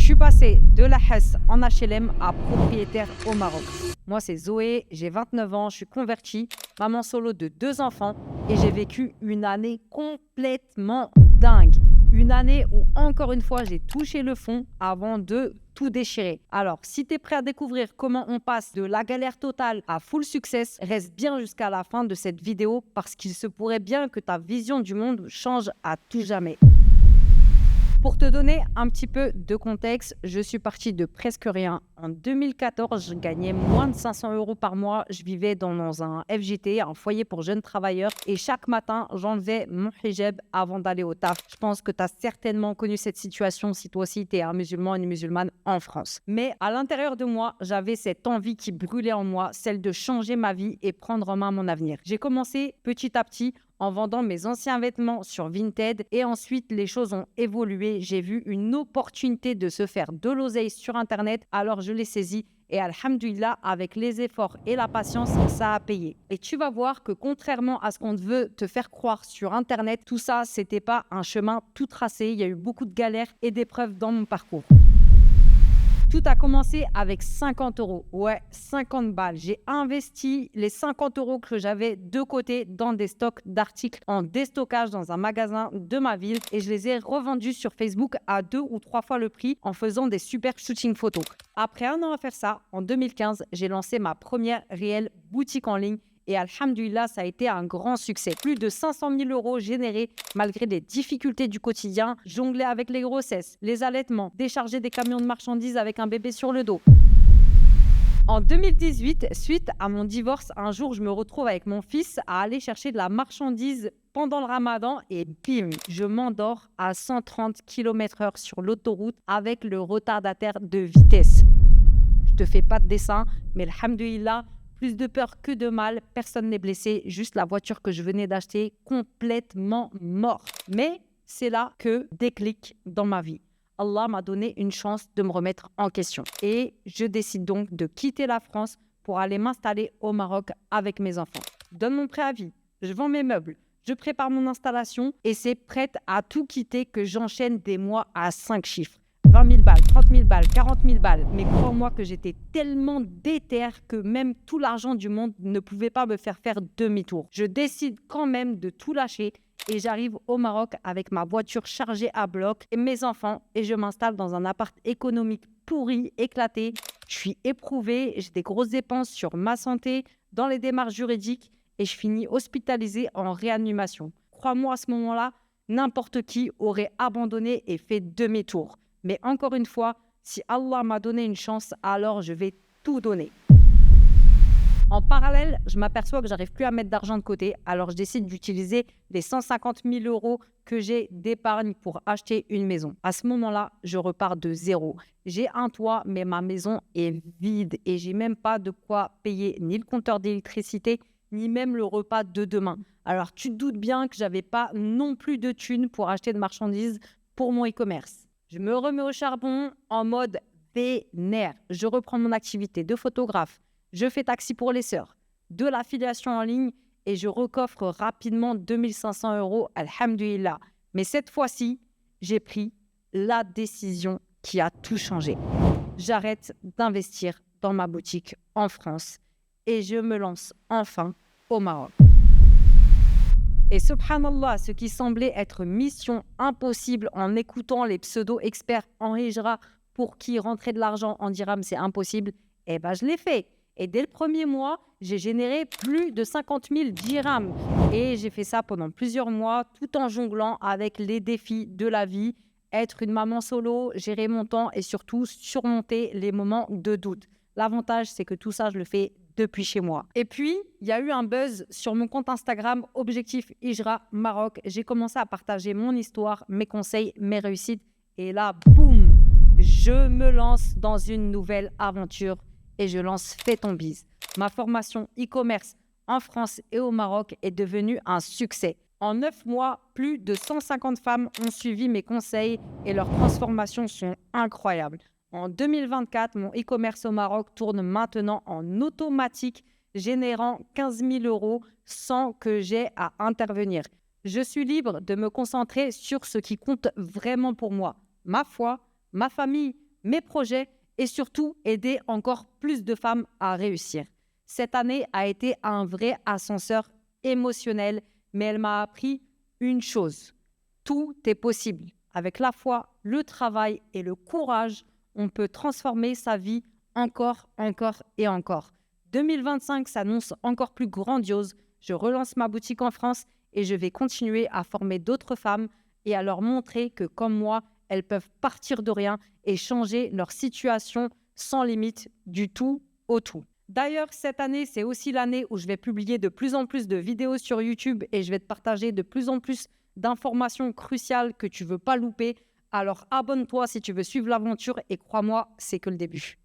suis passée de la Hesse en HLM à propriétaire au Maroc. Moi, c'est Zoé, j'ai 29 ans, je suis convertie, maman solo de 2 enfants et j'ai vécu une année complètement dingue. Une année où, encore une fois, j'ai touché le fond avant de tout déchirer. Alors, si tu es prêt à découvrir comment on passe de la galère totale à full success, reste bien jusqu'à la fin de cette vidéo parce qu'il se pourrait bien que ta vision du monde change à tout jamais. Pour te donner un petit peu de contexte, je suis partie de presque rien. En 2014, je gagnais moins de 500 € par mois. Je vivais dans un FJT, un foyer pour jeunes travailleurs. Et chaque matin, j'enlevais mon hijab avant d'aller au taf. Je pense que tu as certainement connu cette situation si toi aussi tu es un musulman, une musulmane en France. Mais à l'intérieur de moi, j'avais cette envie qui brûlait en moi, celle de changer ma vie et prendre en main mon avenir. J'ai commencé petit à petit en vendant mes anciens vêtements sur Vinted et ensuite les choses ont évolué. J'ai vu une opportunité de se faire de l'oseille sur Internet, alors je l'ai saisie et alhamdoulilah, avec les efforts et la patience, ça a payé. Et tu vas voir que contrairement à ce qu'on veut te faire croire sur Internet, tout ça, c'était pas un chemin tout tracé. Il y a eu beaucoup de galères et d'épreuves dans mon parcours. Tout a commencé avec 50 €. Ouais, 50 balles. J'ai investi les 50 € que j'avais de côté dans des stocks d'articles en déstockage dans un magasin de ma ville et je les ai revendus sur Facebook à 2 ou 3 fois le prix en faisant des super shooting photos. Après un an à faire ça, en 2015, j'ai lancé ma première réelle boutique en ligne. Et alhamdoulilah, ça a été un grand succès. Plus de 500 000 € générés malgré les difficultés du quotidien, jongler avec les grossesses, les allaitements, décharger des camions de marchandises avec un bébé sur le dos. En 2018, suite à mon divorce, un jour, je me retrouve avec mon fils à aller chercher de la marchandise pendant le ramadan et bim, je m'endors à 130 km/h sur l'autoroute avec le retardataire de vitesse. Je te fais pas de dessin, mais alhamdoulilah, plus de peur que de mal, personne n'est blessé, juste la voiture que je venais d'acheter complètement morte. Mais c'est là que déclic dans ma vie. Allah m'a donné une chance de me remettre en question. Et je décide donc de quitter la France pour aller m'installer au Maroc avec mes enfants. Je donne mon préavis, je vends mes meubles, je prépare mon installation et c'est prête à tout quitter que j'enchaîne des mois à 5 chiffres. 20 000 balles, 30 000 balles, 40 000 balles. Mais crois-moi que j'étais tellement déterre que même tout l'argent du monde ne pouvait pas me faire demi-tour. Je décide quand même de tout lâcher et j'arrive au Maroc avec ma voiture chargée à bloc et mes enfants et je m'installe dans un appart économique pourri, éclaté. Je suis éprouvée, j'ai des grosses dépenses sur ma santé, dans les démarches juridiques et je finis hospitalisée en réanimation. Crois-moi, à ce moment-là, n'importe qui aurait abandonné et fait demi-tour. Mais encore une fois, si Allah m'a donné une chance, alors je vais tout donner. En parallèle, je m'aperçois que j'arrive plus à mettre d'argent de côté, alors je décide d'utiliser les 150 000 € que j'ai d'épargne pour acheter une maison. À ce moment-là, je repars de zéro. J'ai un toit, mais ma maison est vide et j'ai même pas de quoi payer ni le compteur d'électricité, ni même le repas de demain. Alors tu te doutes bien que j'avais pas non plus de thunes pour acheter de marchandises pour mon e-commerce. Je me remets au charbon en mode vénère. Je reprends mon activité de photographe. Je fais taxi pour les sœurs, de l'affiliation en ligne et je recoffre rapidement 2500 €, alhamdoulilah. Mais cette fois-ci, j'ai pris la décision qui a tout changé. J'arrête d'investir dans ma boutique en France et je me lance enfin au Maroc. Et subhanallah, ce qui semblait être mission impossible en écoutant les pseudo-experts en hijra pour qui rentrer de l'argent en dirham c'est impossible, eh ben je l'ai fait. Et dès le premier mois, j'ai généré plus de 50 000 dirhams. Et j'ai fait ça pendant plusieurs mois, tout en jonglant avec les défis de la vie, être une maman solo, gérer mon temps et surtout surmonter les moments de doute. L'avantage, c'est que tout ça, je le fais depuis chez moi. Et puis, il y a eu un buzz sur mon compte Instagram, Objectif Hijra Maroc. J'ai commencé à partager mon histoire, mes conseils, mes réussites. Et là, boum, je me lance dans une nouvelle aventure et je lance Fais ton bise. Ma formation e-commerce en France et au Maroc est devenue un succès. En 9 mois, plus de 150 femmes ont suivi mes conseils et leurs transformations sont incroyables. En 2024, mon e-commerce au Maroc tourne maintenant en automatique, générant 15 000 € sans que j'aie à intervenir. Je suis libre de me concentrer sur ce qui compte vraiment pour moi. Ma foi, ma famille, mes projets et surtout aider encore plus de femmes à réussir. Cette année a été un vrai ascenseur émotionnel, mais elle m'a appris une chose. Tout est possible. Avec la foi, le travail et le courage, on peut transformer sa vie encore et encore. 2025 s'annonce encore plus grandiose. Je relance ma boutique en France et je vais continuer à former d'autres femmes et à leur montrer que, comme moi, elles peuvent partir de rien et changer leur situation sans limite du tout au tout. D'ailleurs, cette année, c'est aussi l'année où je vais publier de plus en plus de vidéos sur YouTube et je vais te partager de plus en plus d'informations cruciales que tu ne veux pas louper. Alors abonne-toi si tu veux suivre l'aventure et crois-moi, c'est que le début.